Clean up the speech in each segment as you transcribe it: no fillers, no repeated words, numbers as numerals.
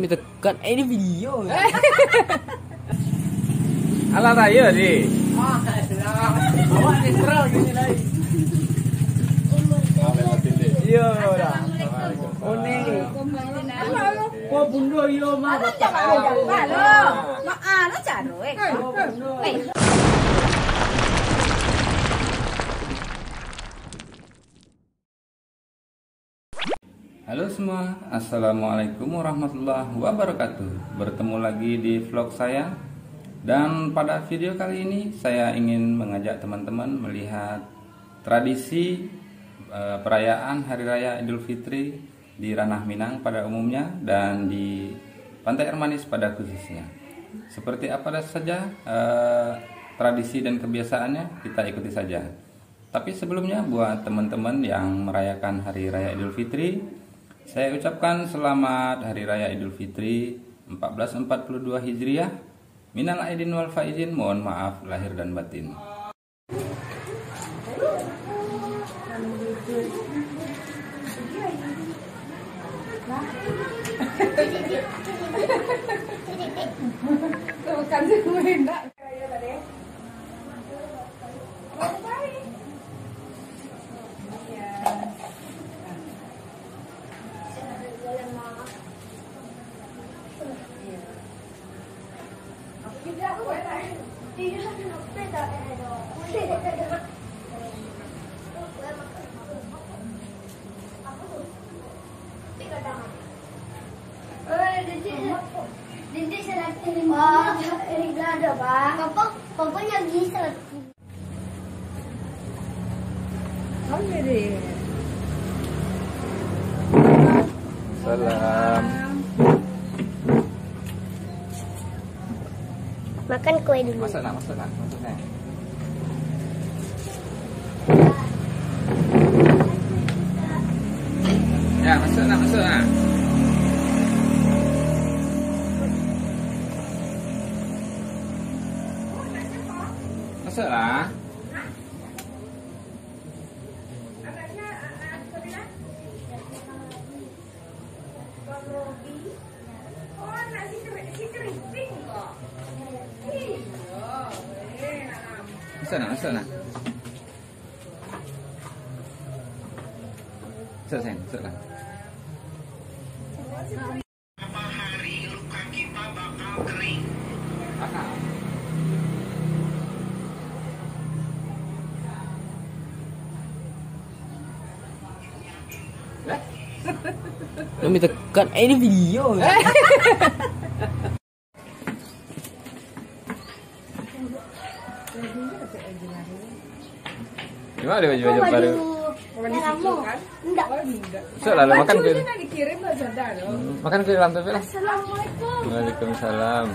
Belum ditekan. Ini video. Alah raya di. Awak netral gini lagi. Iya dah. One. Kau bundo yo mah. Nó trả rồi. Halo semua, assalamualaikum warahmatullahi wabarakatuh. Bertemu lagi di vlog saya. Dan pada video kali ini saya ingin mengajak teman-teman melihat tradisi perayaan Hari Raya Idul Fitri di Ranah Minang pada umumnya dan di Pantai Air Manis pada khususnya. Seperti apa saja tradisi dan kebiasaannya, kita ikuti saja. Tapi sebelumnya buat teman-teman yang merayakan Hari Raya Idul Fitri, saya ucapkan selamat Hari Raya Idul Fitri 1442 Hijriah. Minal aidin wal faizin, mohon maaf lahir dan batin. Pokoknya bisa. Salam. Makan kue dulu. Masuk nak. Ya, masuk nak. Masuk lah. Masuk nak. Masuk sayang, masuk lah. Berapa hari luka kita bakal kering? Belum ditekan. Ini video. Gimana deh baju baru? Enggak. Selalu makan kue. Dikirim lah sadar. Makan kue dalam tapi lah. Assalamualaikum. Waalaikumsalam.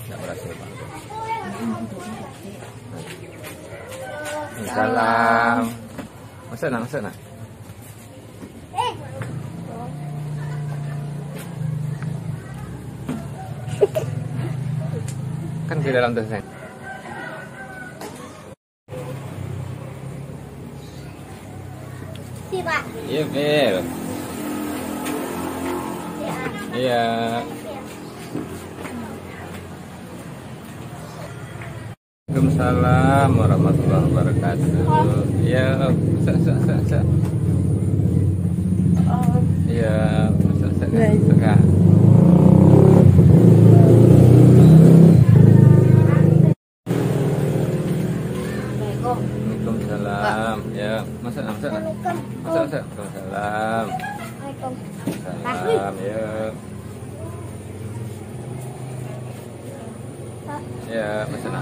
Tidak berhasil Pak. Salam. Masuk nak. Kan di dalam tuh sayang. Si Pak. Iya Bel. Iya. Waalaikumsalam warahmatullahi wabarakatuh. Iya, sa. Iya, sa. Waalaikumsalam. Ya, masuk. Waalaikumsalam. Salam, ya. Ya, masuk.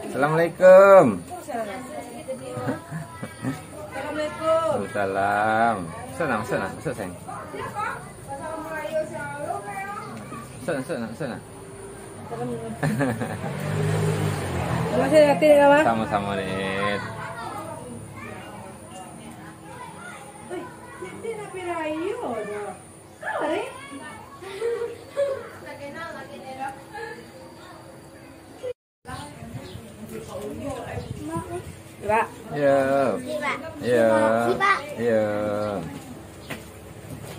Assalamualaikum. Assalamualaikum. Waalaikumsalam. masuk sayang. Masuk. Masih liatin apa? Sama-sama nih. Pak. Ya. Ya. Ya.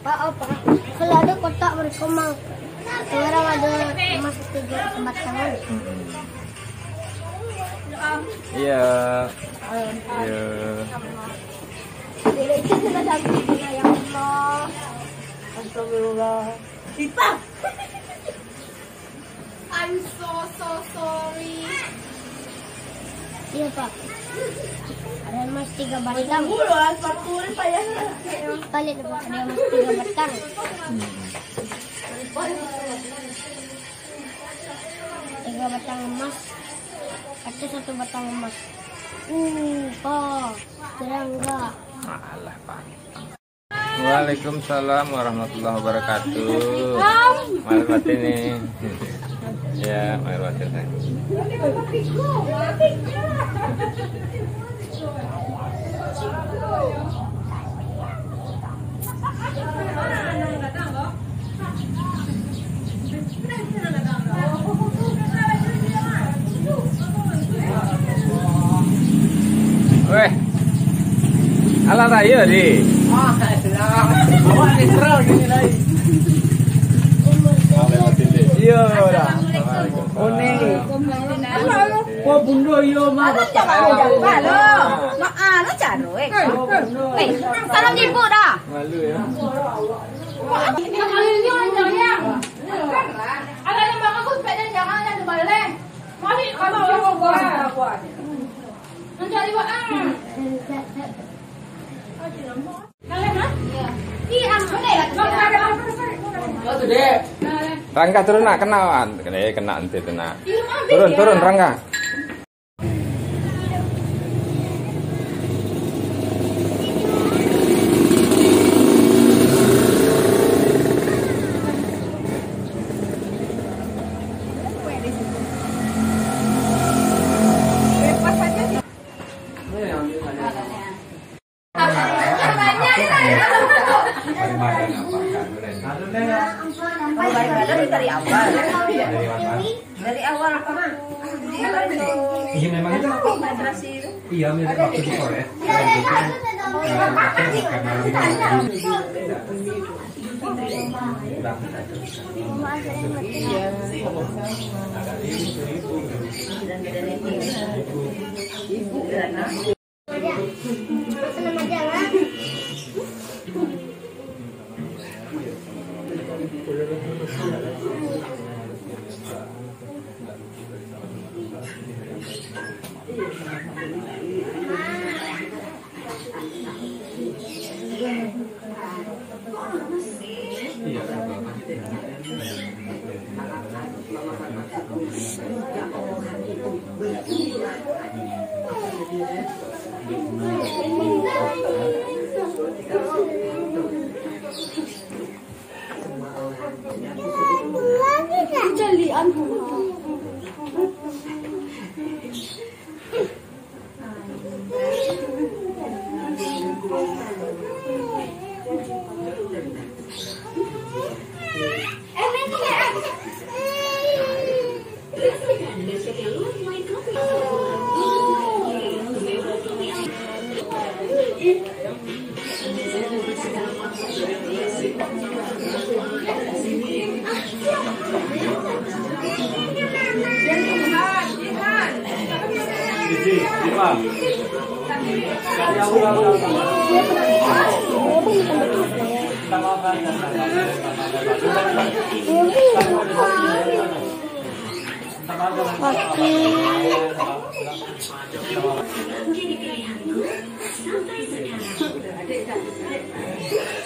Pak, kalau ada kotak mereka mau. Sekarang ada emas 3 batangan. Iya. Iya. Bila itu sudah sampai ya Allah. Astagfirullah. I'm so sorry. Iya Pak. Ada emas 3 batang. Kali ada emas 3 batang. 3 batang emas. Ada 1 batang emas. Pak, kira enggak? Alah, Pak. Waalaikumsalam warahmatullahi wabarakatuh. Mari batin nih. Ya, mari batin sayang. Weh, ala raya di. Awak netral gini lagi. Iya dah. One. Kau bundo yo mah. Nó trả rồi. Salam ibu dah. Malu ya. Ada yang bang aku sepeda jangan ada balik. Mari kalau orang gua. Mencari bahan. Kalian ha? Iya. Oh tu deh. Rangga turun nak kenalan. Kena nanti tu nak. Turun Rangga. Dari awal apa mah? Iya memang itu. Iya mirip waktu di Korea.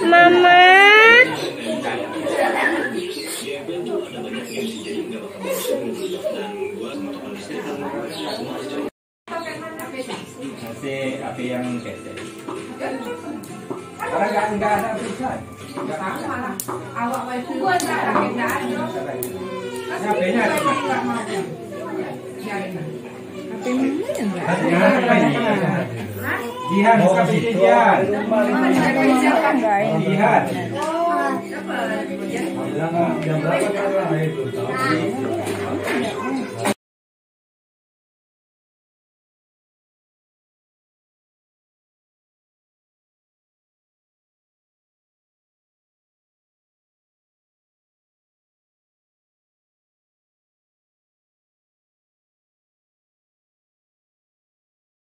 Mama. Masih api yang kece. Sekarang enggak ada tulisan. Sama lah. Awak wifi gua tak ada. HP-nya ada. Jihan, buka Jihan. Jihan. Jam berapa?